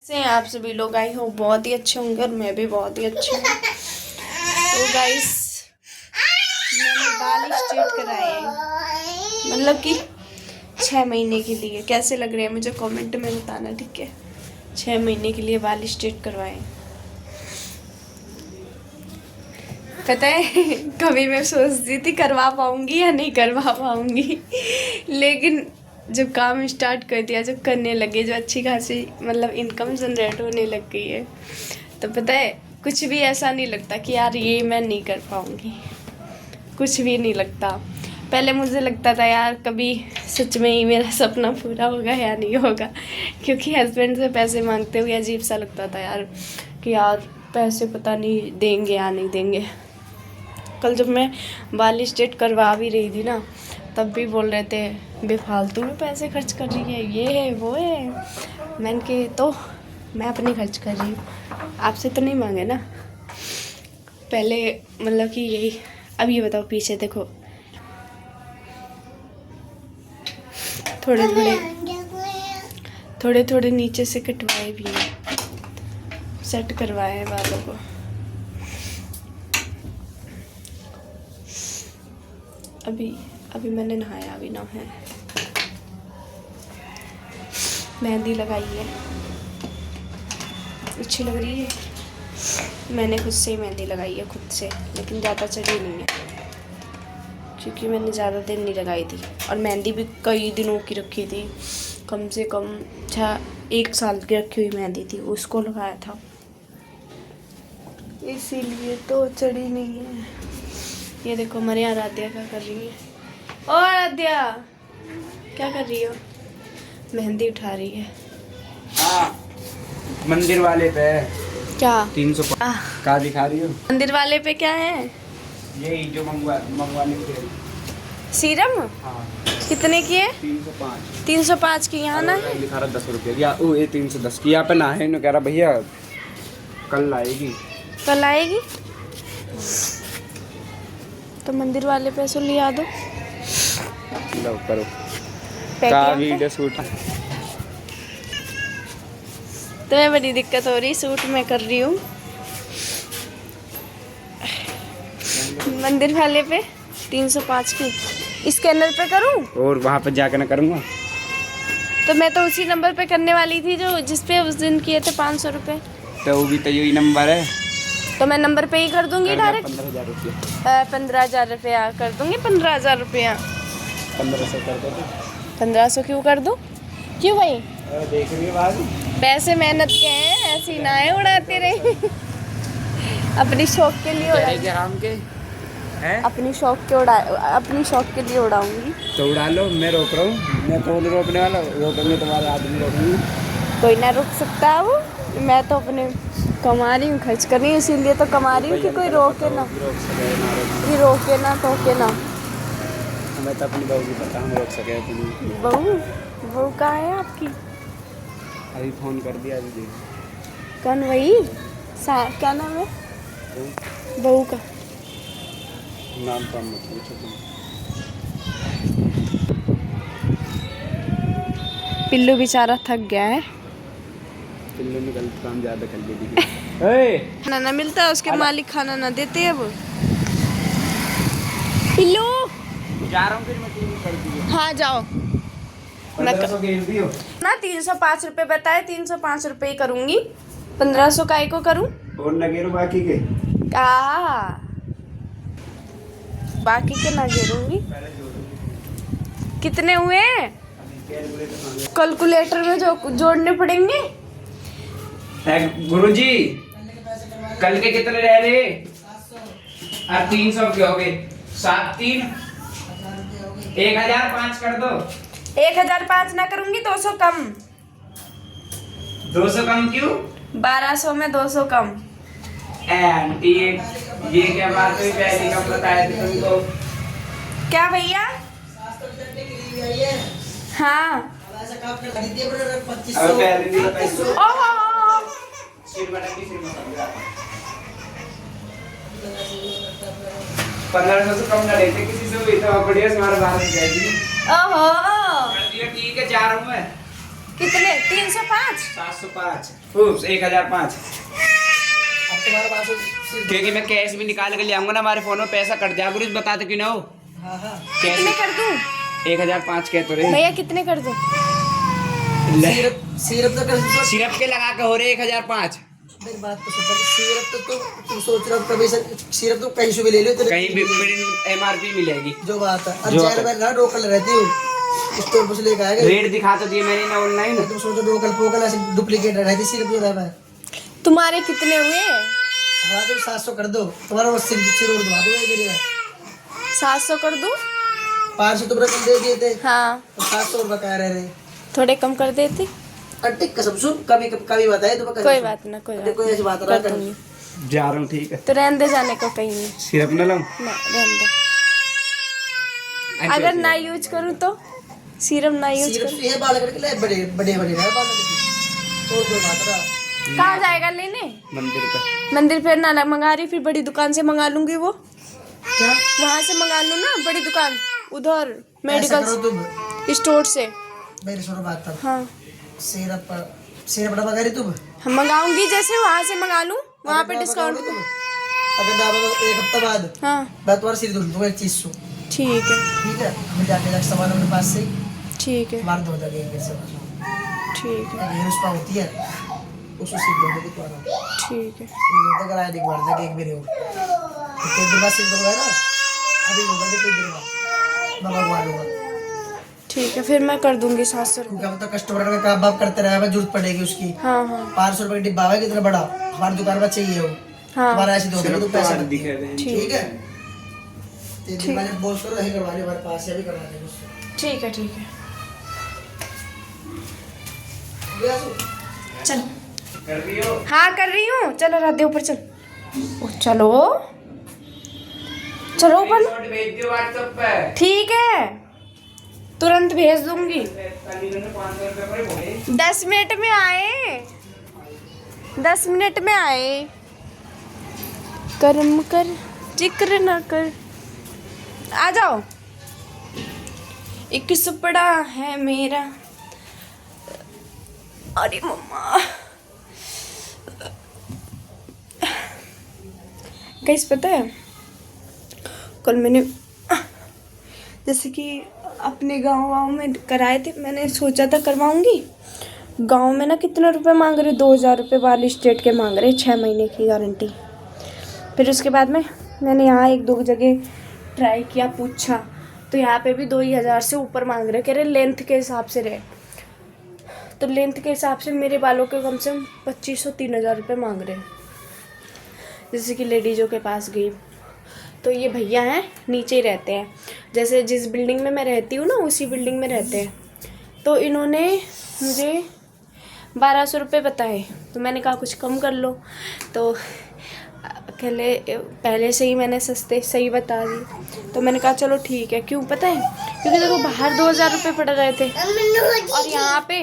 से आप सभी लोग आई हो बहुत ही अच्छे होंगे और मैं भी बहुत ही अच्छी हूँ। तो गाइस मैंने बाल स्ट्रेट कराए हैं, मतलब कि 6 महीने के लिए। कैसे लग रहे हैं मुझे कमेंट में बताना, ठीक है। 6 महीने के लिए बाल स्ट्रेट करवाए। पता है कभी मैं सोचती थी करवा पाऊंगी या नहीं करवा पाऊंगी, लेकिन जब काम स्टार्ट कर दिया, जब करने लगे, जो अच्छी खासी मतलब इनकम जनरेट होने लग गई है, तो पता है कुछ भी ऐसा नहीं लगता कि यार ये मैं नहीं कर पाऊंगी। कुछ भी नहीं लगता। पहले मुझे लगता था यार कभी सच में ही मेरा सपना पूरा होगा या नहीं होगा, क्योंकि हस्बैंड से पैसे मांगते हुए अजीब सा लगता था यार कि यार पैसे पता नहीं देंगे या नहीं देंगे। कल जब मैं बाल स्ट्रेट करवा भी रही थी ना, तब भी बोल रहे थे बेफालतू में पैसे खर्च कर रही है, ये है वो है। मैंने कहा तो मैं अपनी खर्च कर रही हूँ, आपसे तो नहीं मांगे ना। पहले मतलब कि यही। अब ये बताओ, पीछे देखो, थोड़े थोड़े नीचे से कटवाए भी हैं, सेट करवाए हैं बालों को। अभी मैंने नहाया, अभी ना है। मेहंदी लगाई है, अच्छी लग रही है। मैंने खुद से ही मेहंदी लगाई है, खुद से, लेकिन ज़्यादा चढ़ी नहीं है क्योंकि मैंने ज़्यादा दिन नहीं लगाई थी। और मेहंदी भी कई दिनों की रखी थी, कम से कम 1 साल की रखी हुई मेहंदी थी, उसको लगाया था, इसीलिए तो चढ़ी नहीं है। ये देखो हमारे यहाँ आराध्या क्या कर रही है। ओ आराध्या, क्या कर रही हो? मेहंदी उठा रही है। मंदिर वाले पे क्या 300 का दिखा रही हो? मंदिर वाले पे क्या है? यही जो मंगवाने के सीरम। हाँ। कितने की है? 305 305 की। यहाँ ना लिखा रहा 10 रुपये या ये 310 की। यहाँ पे ना है, कह रहा भैया कल आएगी। कल आएगी तो मंदिर वाले पैसों लिया दो। लो करो का वीडियो शूट। तुम्हें बड़ी दिक्कत हो रही, शूट मैं कर रही हूँ मंदिर वाले पे 305 की। स्कैनर पे करूँ और वहाँ पे जाकर ना करूँगा तो मैं तो उसी नंबर पे करने वाली थी जो जिसपे उस दिन किए थे 500 रुपये। तो वो भी तो यही नंबर है, तो मैं नंबर पे ही कर दूंगी डायरेक्ट। 15,000 रुपये। 15,000 रुपया कर दूंगी। 15,000 रुपया। 1500 कर दो। 1500 क्यों कर दूँ? क्यों भाई? देख रही है बात। पैसे मेहनत के हैं, ऐसी ना है उड़ाते रहे अपनी शौक के लिए उड़ाएंगे। अपनी शौक के लिए उड़ाऊंगी। तो उड़ा लो, मैं रोक रहा हूँ। मैं कौन रोकने वाला? रोकेंगे तुम्हारे आदमी रोकेंगे। कोई ना रुक सकता है वो। मैं तो अपने कमा रही हूँ, खर्च कर रही हूँ, इसीलिए तो कमा रही हूँ कि कोई रोके ना, कि रोके ना टोके ना। हमें तो अपनी बहू की पता, हम रोक सके अपनी बहू कहाँ है आपकी? अभी फ़ोन कर दिया अभी। कौन? वही क्या नाम है बहू का? नाम तो मत पूछो तुम। पिल्लू बेचारा थक गया है। पिल्लू ने गलत काम ज़्यादा कर दिया। खाना ना मिलता है, उसके मालिक खाना ना देते हैं वो। पिल्लू जा रहा हूँ, फिर मैं तीन कर दिया। हाँ जाओ। 1500 गेल दियो ना 305 रुपये बताए, 305 रुपये ही करूँगी। 1500 काय को करूँ? और न गेरो बाकी के बाकी के ना घेरूंगी। कितने हुए? कैलकुलेटर में जो जोड़ने पड़ेंगे। गुरुजी कल के कितने रह रहे? 300 के हो गए। 7 3 1005 कर दो। 1005 ना करूंगी, 200 कम। 200 कम क्यों? 1200 में 200 कम। आंटी ये क्या बात हुई? पहले कब बताया था तुमको? क्या भैया? हाँ अब पहले नहीं बताई। 1500 से कम ना लेते किसी से, हुई तो बढ़िया से हमारा बाहर जाएगी। ओहो ठीक है, जा रहा हूँ मैं। कितने 305? 705 1005। अब तुम्हारे पास क्योंकि मैं कैश भी निकाल के ले आऊंगा ना, हमारे फोन में पैसा कट जाएगा। गुरुज बताते क्यों ना हो। हाँ हाँ कितने कर दूं? 1005 कह तो रहे। भैया कितने कर दूं? सिरप सिरप तो कर सिरप के लगा के हो रहे 1005। मेरी बात तो सुन। सिरप तो तुम सोच रहे हो कभी सिरप तो कहीं से भी ले लो तो कहीं भी MRP मिलेगी जो बात है। अब जो जहर में ना रोकल रहती हूँ स्टोर पर से लेकर आएगा। रेट दिखा तो दिए मैंने ना ऑनलाइन। तुम सोचो रोकल पोकल ऐसे डुप्लीकेट रहती सिरप जो रहता है। तुम्हारे कितने हुए? हाँ तो 700 कर दो, तुम्हारा वो सिर उड़ दवा दूंगा मेरी बात। 700 कर दूं? 500 तुम रकम दे दिए थे हाँ, तो 700 रुपये कह रहे थे। थोड़े कम कर देते। अट्टी कसम सुन, कभी कभी बताए तुम्हें। कोई बात ना, कोई बात कोई ऐसी बात कर ना दूंगी। कर। जा रहा हूँ ठीक है। तो रहने दे, जाने को कहीं नहीं। सिरप न लाऊं? ना, रहने दे। अगर ना यूज करूँ तो सीरम ना यूज सिरप करूँ? ये बाल करके ले बड़े बड़े बड़े रहे बाल करके। और कोई बात ना। कहाँ जाएगा लेने? मंदिर का। मंदिर पे ना मंगा रही, फिर बड़ी दुकान से मंगा लूंगी। वो क्या वहाँ से मंगा लूँ ना, बड़ी दुकान उधर ऐसा मेडिकल करो तुम, स्टोर से। मेरी सुनो बात तब। हाँ, सिरप डब्बा कह रही तुम। हम मंगाऊंगी, जैसे वहाँ से मंगा लूँ, वहाँ पे डिस्काउंट। तुम अगर ना एक हफ्ता बाद हाँ मैं तुम्हारा सिर धुल दूंगा 2100। ठीक है, ठीक है, मैं जाके रख सामान अपने पास से ठीक है, मार दो जाके एक से ठीक है, हेयर स्पा होती है उसको सिर धो देगी तुम्हारा। ठीक है। सिर कराया देख मार देगा एक मेरे हो तो दिन बाद सिर धोगा ना। अभी होगा कि देर बाद मैं भगवा लूंगा। ठीक है, फिर मैं कर दूंगी 700 रुपये। क्योंकि हम तो कस्टमर का काम बाप करते रहे, हमें जरूरत पड़ेगी उसकी। हाँ हाँ 500 रुपये का डिब्बा है कितना बड़ा, हमारी दुकान में चाहिए वो। हाँ, तुम्हारा ऐसे धो देगा तो पैसा मत दिखे दिया। रहे। ठीक है, तेरी वाले बोल करो यही करवा ले हमारे पास से, अभी करवा देंगे उससे। ठीक है, ठीक है। गया तू? चल। कर रही हो? हाँ कर रही हूँ। चलो राधे ऊपर चल। ओ, चलो चलो ऊपर। शॉट भेज दियो WhatsApp पे। ठीक है, तुरंत भेज दूंगी। 10 मिनट में आए, 10 मिनट में आए। कर्म कर जिक्र ना कर। आ जाओ। एक सुपड़ा है मेरा। अरे मम्मा, गाइस पता है कल मैंने जैसे कि अपने गाँव में कराए थे, मैंने सोचा था करवाऊंगी। गांव में ना कितना रुपए मांग रहे, 2000 रुपये वाली स्टेट के मांग रहे, 6 महीने की गारंटी। फिर उसके बाद में मैंने यहाँ 1-2 जगह ट्राई किया, पूछा तो यहाँ पे भी 2000 से ऊपर मांग रहे, कह रहे लेंथ के हिसाब से रहे। तो लेंथ के हिसाब से मेरे बालों के कम से कम 2500-3000 रुपये मांग रहे। जैसे कि लेडीज़ों के पास गई तो ये भैया हैं, नीचे ही रहते हैं, जैसे जिस बिल्डिंग में मैं रहती हूँ ना उसी बिल्डिंग में रहते हैं। तो इन्होंने मुझे 1200 रुपये बताए, तो मैंने कहा कुछ कम कर लो। तो पहले से ही मैंने सस्ते सही बता दी, तो मैंने कहा चलो ठीक है। क्यों पता है? क्योंकि देखो बाहर 2000 रुपये पड़ रहे थे और यहाँ पे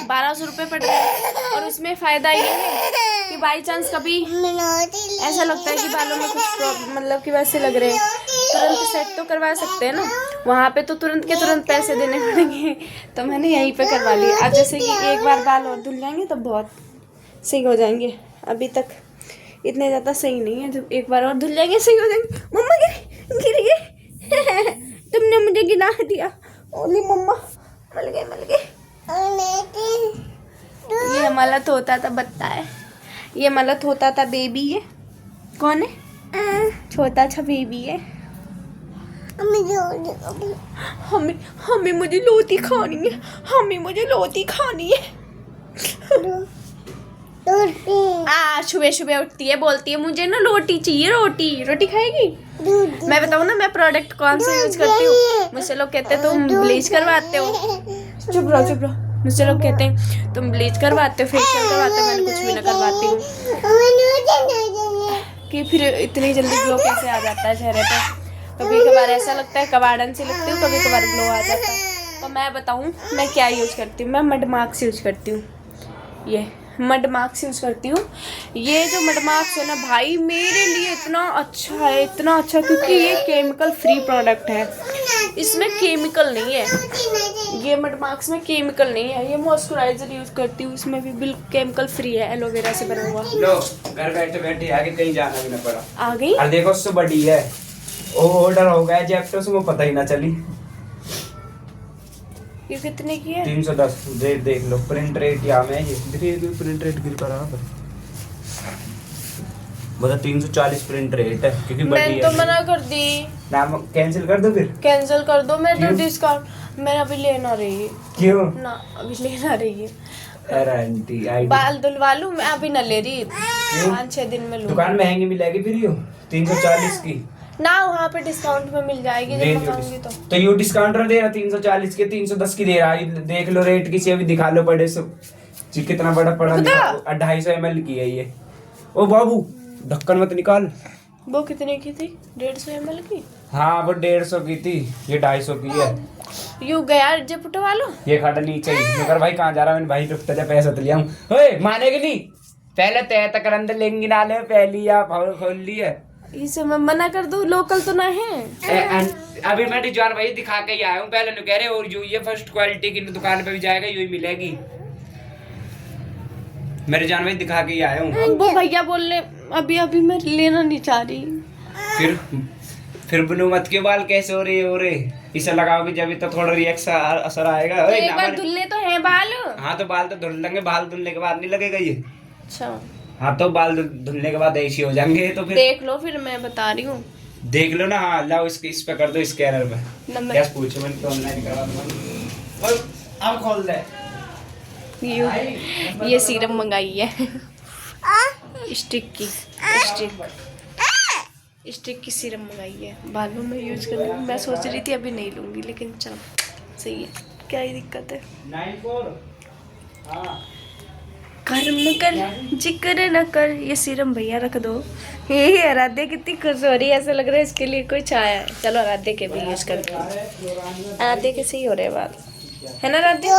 1200 रुपये पड़ रहे हैं। और उसमें फ़ायदा ये है कि बाई चांस कभी ऐसा लगता है कि बालों में कुछ मतलब कि वैसे लग रहे हैं, तुरंत सेट तो करवा सकते हैं ना। वहाँ पे तो तुरंत के तुरंत पैसे देने पड़ेंगे, तो मैंने यहीं पे करवा लिया। अब जैसे कि एक बार बाल और धुल जाएंगे तो बहुत सही हो जाएंगे। अभी तक इतने ज़्यादा सही नहीं है, जब एक बार और धुल जाएंगे सही हो जाएंगे। मम्मा गिर गए तुमने मुझे गिरा दिया। ओली मम्मा मल गए। ये मलत होता था बत्ता है, ये मलत होता था बेबी है। कौन है? छोटा सा बेबी है। हमें मुझे रोटी खानी है, मुझे रोटी खानी है। सुबह सुबह उठती है, बोलती है मुझे ना रोटी चाहिए, रोटी खाएगी। मैं बताऊँ ना मैं प्रोडक्ट कौन सा यूज करती हूँ। मुझसे लोग कहते हैं तुम ब्लीच करवाते हो। चुप रहो। मुझसे लोग कहते हैं तुम ब्लीच करवाते हो, फेशियल करवाते हो। मैंने कुछ भी ना करवाती हूँ कि फिर इतनी जल्दी ग्लो कैसे आ जाता है चेहरे पे। कभी कभार ऐसा लगता है कबाड़न से लगती हूँ, कभी कभार ग्लो आ जाता है। तो मैं बताऊँ मैं क्या यूज करती हूँ, मैं मड मार्क्स यूज करती हूँ। ये मड मास्क यूज़ करती हूँ। ये जो मड मास्क है ना भाई मेरे लिए इतना अच्छा है, इतना अच्छा, क्योंकि ये केमिकल फ्री प्रोडक्ट है, इसमें केमिकल नहीं है। ये मड मास्क में केमिकल नहीं है। ये मॉइस्चराइजर यूज़ करती हूँ, इसमें भी बिल्कुल केमिकल फ्री है, एलोवेरा से बना हुआ। लो घर बैठे बैठे आगे कहीं जाना भी ना पड़ा। आ गई। और देखो उससे बड़ी है, वो ऑर्डर हो गया जेप्टो से, वो पता ही ना चली। ये कितने की है? 310 रेट देख लो, प्रिंट रेट यहाँ में ये देखिए, प्रिंट रेट गिर कर बता 340 प्रिंट रेट है, क्योंकि बड़ी मैंने है। तो मना कर दी। नाम कैंसिल कर दो फिर। कैंसिल कर दो, मैं क्यों? डिस्काउंट मैं अभी लेना रही क्यों? ना, अभी लेना रही है। अरे आंटी आई बाल धुलवा लूं, मैं अभी ना ले रही, 5-6 दिन में लूं। दुकान महंगी मिलेगी फिर यो 340 की ना वहाँ पे डिस्काउंट में मिल जाएगी दे जब दियो मंगाऊंगी तो यू डिस्काउंटर दे रहा 340 के, 310 की दे रहा है। देख लो रेट किसी अभी दिखा लो बड़े से जी, कितना बड़ा पड़ा लिखा, 250 ml की है ये। ओ बाबू ढक्कन मत निकाल। वो कितने की थी? 150 ml की। हाँ वो 150 की थी, ये 250 की है। यू गया जेपुटो वालो। ये खड़ा नीचे ही मगर भाई कहाँ जा रहा है? मैंने भाई रुकता जा पैसा तो लिया हूँ। ओए मानेगी नहीं, पहले तय तक अंदर लेंगी ना ले, पहली आप खोल ली है। इसे मैं मना कर दूं, लोकल तो ना है। अभी मैं रिजवान भाई दिखा के ही आया हूँ, पहले नु कह रहे और जो ये फर्स्ट क्वालिटी की दुकान पे भी जाएगा यही मिलेगी। मैं रिजवान भाई दिखा के ही आया हूँ। वो भैया बोलने अभी मैं लेना नहीं चाह रही। फिर बनू मत के बाल कैसे हो रहे इसे लगाओगे जब तो थोड़ा रिएक्शन असर आएगा। तो एक बार धुलने तो है बाल। हाँ तो बाल तो धुल लेंगे, बाल धुलने के बाद नहीं लगेगा ये। अच्छा हाँ तो बाल धुलने के बाद ऐसी हो जाएंगे। तो फिर देख लो, फिर मैं बता रही हूँ। देख लो ना। हाँ लाओ इस पे कर दो, स्कैनर पे नंबर कैश पूछो, मैंने तो ऑनलाइन करवा दूंगा। और अब खोल दे। ये सीरम मंगाई है स्टिक की सीरम मंगाई है, बालों में यूज करने की। मैं सोच रही थी अभी नहीं लूंगी, लेकिन चलो सही है, क्या ही दिक्कत है। 94 हाँ कर्म कर जिक्र न कर, ये सीरम भैया रख दो। ये आराध्या कितनी खुश हो रही है, ऐसा लग रहा है इसके लिए कोई छाया है। चलो आराध्या के भी यूज करते हैं, आराध्या के सही हो रहे हैं बाल, है ना आराध्या?